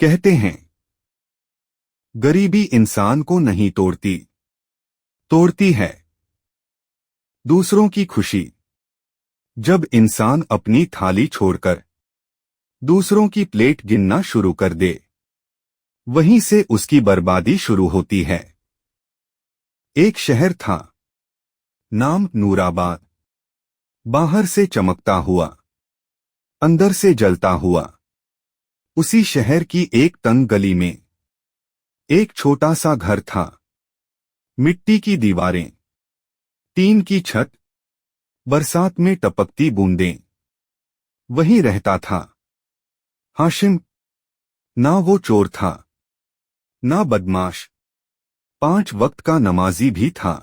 कहते हैं, गरीबी इंसान को नहीं तोड़ती, तोड़ती है दूसरों की खुशी। जब इंसान अपनी थाली छोड़कर दूसरों की प्लेट गिनना शुरू कर दे, वहीं से उसकी बर्बादी शुरू होती है। एक शहर था, नाम नूराबाद। बाहर से चमकता हुआ, अंदर से जलता हुआ। उसी शहर की एक तंग गली में एक छोटा सा घर था। मिट्टी की दीवारें, टीन की छत, बरसात में टपकती बूंदें। वहीं रहता था हाशिम। ना वो चोर था, ना बदमाश, 5 वक्त का नमाजी भी था।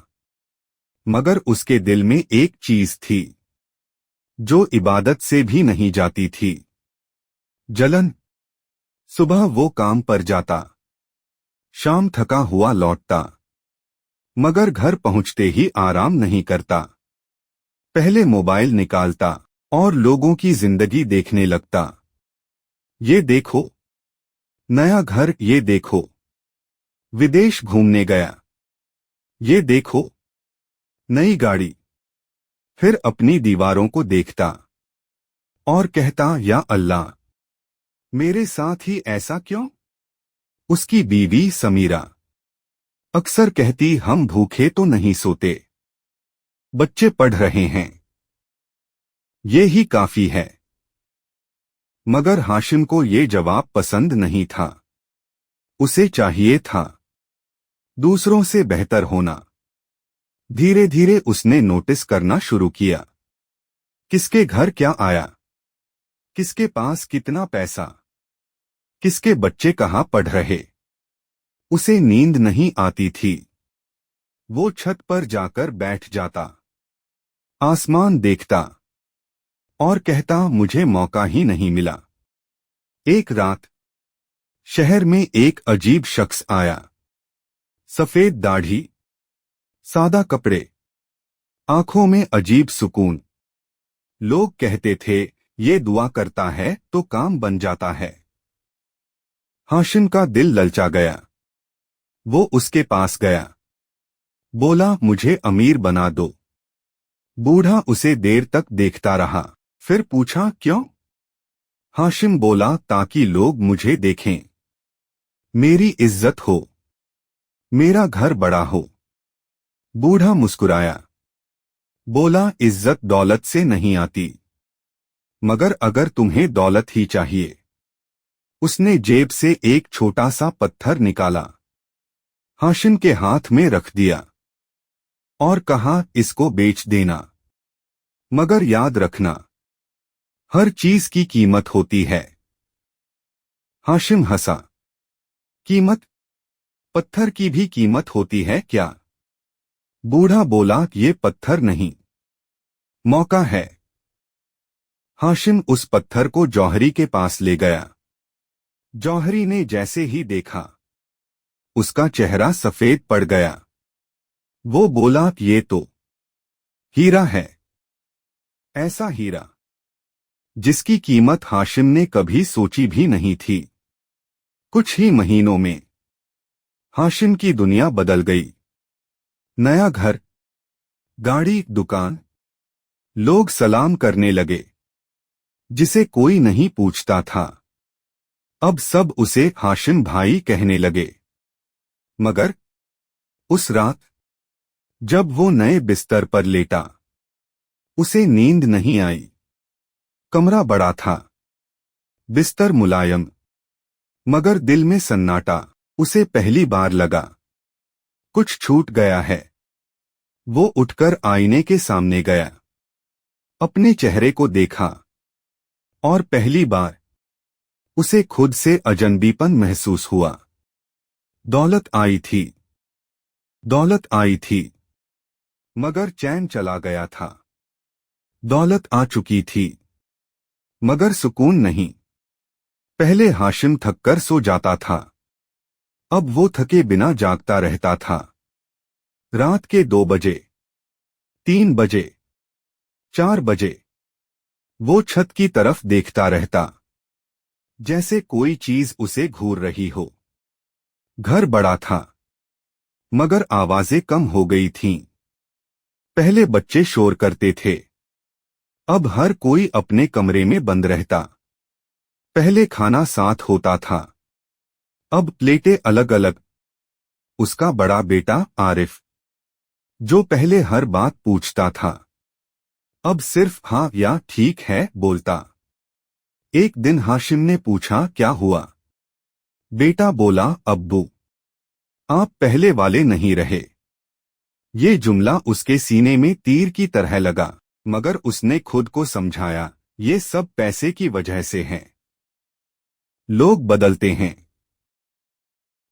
मगर उसके दिल में एक चीज थी, जो इबादत से भी नहीं जाती थी, जलन। सुबह वो काम पर जाता, शाम थका हुआ लौटता, मगर घर पहुंचते ही आराम नहीं करता। पहले मोबाइल निकालता और लोगों की जिंदगी देखने लगता। ये देखो नया घर, ये देखो विदेश घूमने गया, ये देखो नई गाड़ी। फिर अपनी दीवारों को देखता और कहता, या अल्लाह, मेरे साथ ही ऐसा क्यों। उसकी बीवी समीरा अक्सर कहती, हम भूखे तो नहीं सोते, बच्चे पढ़ रहे हैं, ये ही काफी है। मगर हाशिम को ये जवाब पसंद नहीं था। उसे चाहिए था दूसरों से बेहतर होना। धीरे धीरे उसने नोटिस करना शुरू किया, किसके घर क्या आया, किसके पास कितना पैसा, किसके बच्चे कहाँ पढ़ रहे। उसे नींद नहीं आती थी। वो छत पर जाकर बैठ जाता, आसमान देखता और कहता, मुझे मौका ही नहीं मिला। एक रात शहर में एक अजीब शख्स आया। सफेद दाढ़ी, सादा कपड़े, आंखों में अजीब सुकून। लोग कहते थे, ये दुआ करता है तो काम बन जाता है। हाशिम का दिल ललचा गया। वो उसके पास गया, बोला, मुझे अमीर बना दो। बूढ़ा उसे देर तक देखता रहा, फिर पूछा, क्यों। हाशिम बोला, ताकि लोग मुझे देखें, मेरी इज्जत हो, मेरा घर बड़ा हो। बूढ़ा मुस्कुराया, बोला, इज्जत दौलत से नहीं आती, मगर अगर तुम्हें दौलत ही चाहिए। उसने जेब से एक छोटा सा पत्थर निकाला, हाशिम के हाथ में रख दिया और कहा, इसको बेच देना, मगर याद रखना, हर चीज की कीमत होती है। हाशिम हंसा, कीमत, पत्थर की भी कीमत होती है क्या। बूढ़ा बोला, ये पत्थर नहीं, मौका है। हाशिम उस पत्थर को जौहरी के पास ले गया। जौहरी ने जैसे ही देखा, उसका चेहरा सफेद पड़ गया। वो बोला, ये तो हीरा है, ऐसा हीरा जिसकी कीमत हाशिम ने कभी सोची भी नहीं थी। कुछ ही महीनों में हाशिम की दुनिया बदल गई। नया घर, गाड़ी, दुकान, लोग सलाम करने लगे, जिसे कोई नहीं पूछता था। अब सब उसे हाशिम भाई कहने लगे। मगर उस रात जब वो नए बिस्तर पर लेटा, उसे नींद नहीं आई। कमरा बड़ा था, बिस्तर मुलायम, मगर दिल में सन्नाटा। उसे पहली बार लगा, कुछ छूट गया है। वो उठकर आईने के सामने गया, अपने चेहरे को देखा और पहली बार उसे खुद से अजनबीपन महसूस हुआ। दौलत आई थी, दौलत आई थी, मगर चैन चला गया था। दौलत आ चुकी थी, मगर सुकून नहीं। पहले हाशिम थककर सो जाता था, अब वो थके बिना जागता रहता था। रात के 2 बजे, 3 बजे, 4 बजे वो छत की तरफ देखता रहता। जैसे कोई चीज उसे घूर रही हो। घर बड़ा था, मगर आवाजें कम हो गई थीं। पहले बच्चे शोर करते थे, अब हर कोई अपने कमरे में बंद रहता। पहले खाना साथ होता था, अब प्लेटें अलग अलग। उसका बड़ा बेटा आरिफ, जो पहले हर बात पूछता था, अब सिर्फ हाँ या ठीक है बोलता। एक दिन हाशिम ने पूछा, क्या हुआ? बेटा बोला, अब्बू, आप पहले वाले नहीं रहे। ये जुमला उसके सीने में तीर की तरह लगा, मगर उसने खुद को समझाया, ये सब पैसे की वजह से है। लोग बदलते हैं।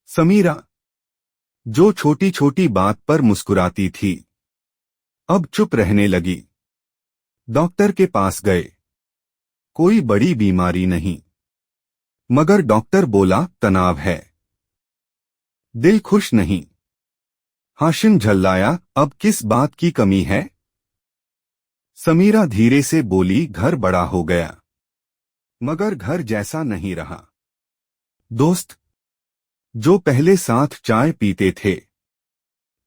समीरा, जो छोटी छोटी बात पर मुस्कुराती थी, अब चुप रहने लगी। डॉक्टर के पास गए, कोई बड़ी बीमारी नहीं, मगर डॉक्टर बोला तनाव है। दिल खुश नहीं। हाशिम झल्लाया, अब किस बात की कमी है? समीरा धीरे से बोली, घर बड़ा हो गया, मगर घर जैसा नहीं रहा। दोस्त, जो पहले साथ चाय पीते थे,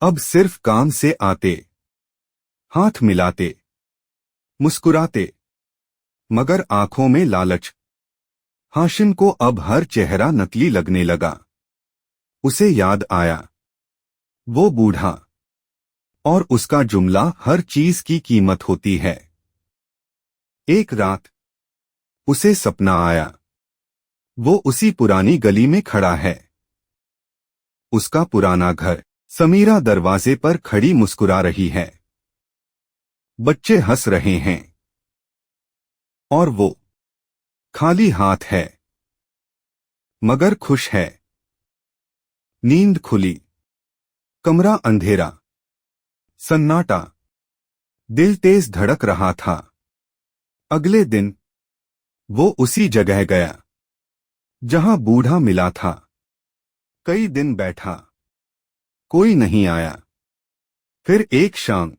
अब सिर्फ काम से आते, हाथ मिलाते, मुस्कुराते, मगर आंखों में लालच। हाशिम को अब हर चेहरा नकली लगने लगा। उसे याद आया, वो बूढ़ा, और उसका जुमला, हर चीज की कीमत होती है। एक रात उसे सपना आया, वो उसी पुरानी गली में खड़ा है। उसका पुराना घर। समीरा दरवाजे पर खड़ी मुस्कुरा रही है। बच्चे हंस रहे हैं, और वो खाली हाथ है, मगर खुश है। नींद खुली, कमरा अंधेरा, सन्नाटा। दिल तेज धड़क रहा था। अगले दिन वो उसी जगह गया, जहां बूढ़ा मिला था। कई दिन बैठा, कोई नहीं आया। फिर एक शाम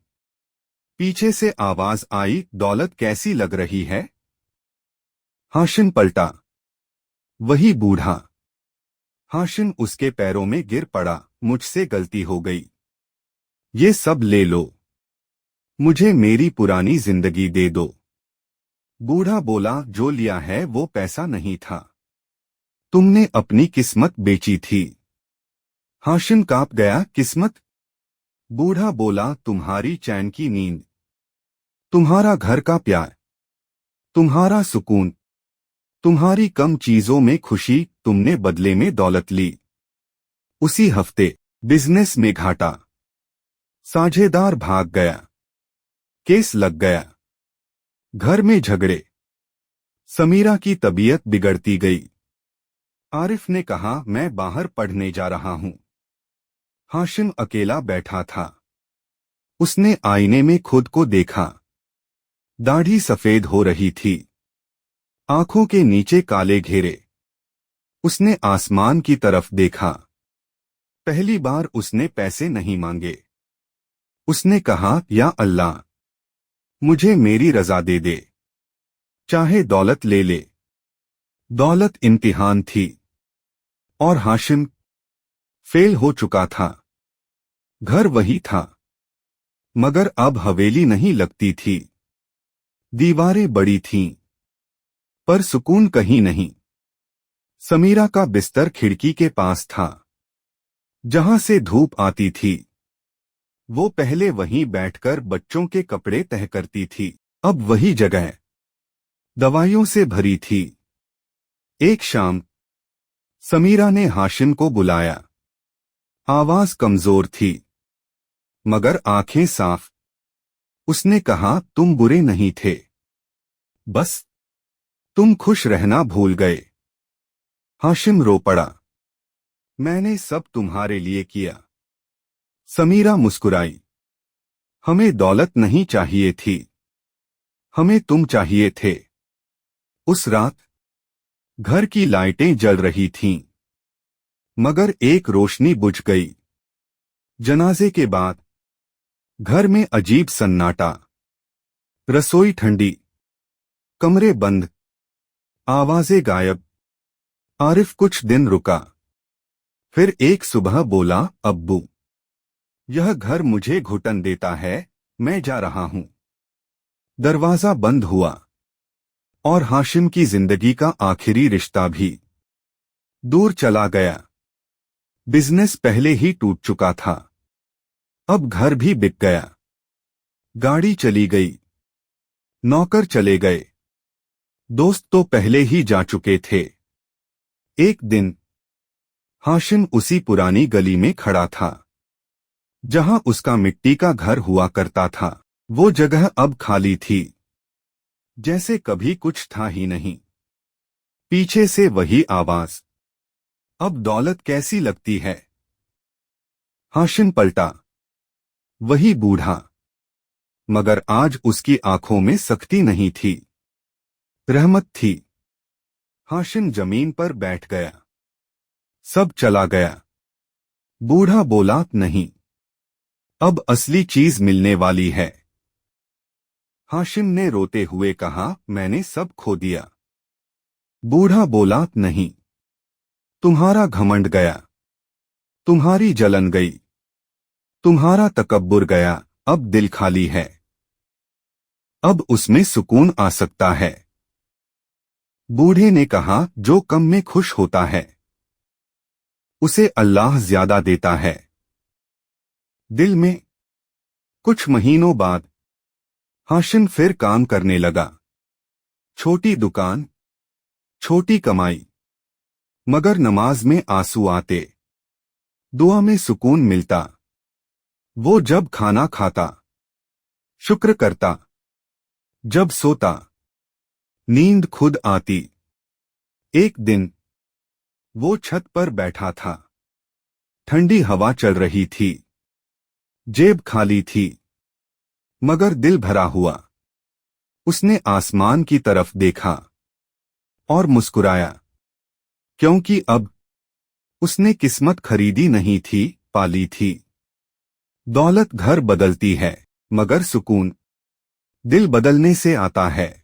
पीछे से आवाज आई, दौलत कैसी लग रही है? हाशिम पलटा, वही बूढ़ा। हाशिम उसके पैरों में गिर पड़ा, मुझसे गलती हो गई, ये सब ले लो, मुझे मेरी पुरानी जिंदगी दे दो। बूढ़ा बोला, जो लिया है वो पैसा नहीं था, तुमने अपनी किस्मत बेची थी। हाशिम कांप गया, किस्मत? बूढ़ा बोला, तुम्हारी चैन की नींद, तुम्हारा घर का प्यार, तुम्हारा सुकून, तुम्हारी कम चीजों में खुशी, तुमने बदले में दौलत ली। उसी हफ्ते बिजनेस में घाटा, साझेदार भाग गया, केस लग गया, घर में झगड़े। समीरा की तबीयत बिगड़ती गई। आरिफ ने कहा, मैं बाहर पढ़ने जा रहा हूं। हाशिम अकेला बैठा था। उसने आईने में खुद को देखा। दाढ़ी सफेद हो रही थी, आंखों के नीचे काले घेरे। उसने आसमान की तरफ देखा। पहली बार उसने पैसे नहीं मांगे। उसने कहा, या अल्लाह, मुझे मेरी रजा दे दे, चाहे दौलत ले ले। दौलत इम्तिहान थी, और हाशिम फेल हो चुका था। घर वही था, मगर अब हवेली नहीं लगती थी। दीवारें बड़ी थीं, पर सुकून कहीं नहीं। समीरा का बिस्तर खिड़की के पास था, जहां से धूप आती थी। वो पहले वहीं बैठकर बच्चों के कपड़े तह करती थी, अब वही जगह दवाइयों से भरी थी। एक शाम समीरा ने हाशिम को बुलाया। आवाज कमजोर थी, मगर आंखें साफ। उसने कहा, तुम बुरे नहीं थे, बस तुम खुश रहना भूल गए। हाशिम रो पड़ा, मैंने सब तुम्हारे लिए किया। समीरा मुस्कुराई, हमें दौलत नहीं चाहिए थी, हमें तुम चाहिए थे। उस रात घर की लाइटें जल रही थीं, मगर एक रोशनी बुझ गई। जनाजे के बाद घर में अजीब सन्नाटा। रसोई ठंडी, कमरे बंद, आवाजें गायब। आरिफ कुछ दिन रुका, फिर एक सुबह बोला, अब्बू, यह घर मुझे घुटन देता है, मैं जा रहा हूं। दरवाजा बंद हुआ और हाशिम की जिंदगी का आखिरी रिश्ता भी दूर चला गया। बिजनेस पहले ही टूट चुका था, अब घर भी बिक गया। गाड़ी चली गई, नौकर चले गए, दोस्त तो पहले ही जा चुके थे। एक दिन हाशिम उसी पुरानी गली में खड़ा था जहां उसका मिट्टी का घर हुआ करता था। वो जगह अब खाली थी, जैसे कभी कुछ था ही नहीं। पीछे से वही आवाज, अब दौलत कैसी लगती है। हाशिम पलटा, वही बूढ़ा, मगर आज उसकी आंखों में सख्ती नहीं थी, रहमत थी। हाशिम जमीन पर बैठ गया। सब चला गया। बूढ़ा बोला, नहीं, अब असली चीज मिलने वाली है। हाशिम ने रोते हुए कहा, मैंने सब खो दिया। बूढ़ा बोला, नहीं, तुम्हारा घमंड गया, तुम्हारी जलन गई, तुम्हारा तकब्बुर गया, अब दिल खाली है। अब उसमें सुकून आ सकता है। बूढ़े ने कहा, जो कम में खुश होता है उसे अल्लाह ज्यादा देता है। दिल में। कुछ महीनों बाद हाशिम फिर काम करने लगा। छोटी दुकान, छोटी कमाई, मगर नमाज में आंसू आते, दुआ में सुकून मिलता। वो जब खाना खाता, शुक्र करता, जब सोता, नींद खुद आती। एक दिन वो छत पर बैठा था, ठंडी हवा चल रही थी, जेब खाली थी, मगर दिल भरा हुआ। उसने आसमान की तरफ देखा और मुस्कुराया, क्योंकि अब उसने किस्मत खरीदी नहीं थी, पाली थी। दौलत घर बदलती है, मगर सुकून दिल बदलने से आता है।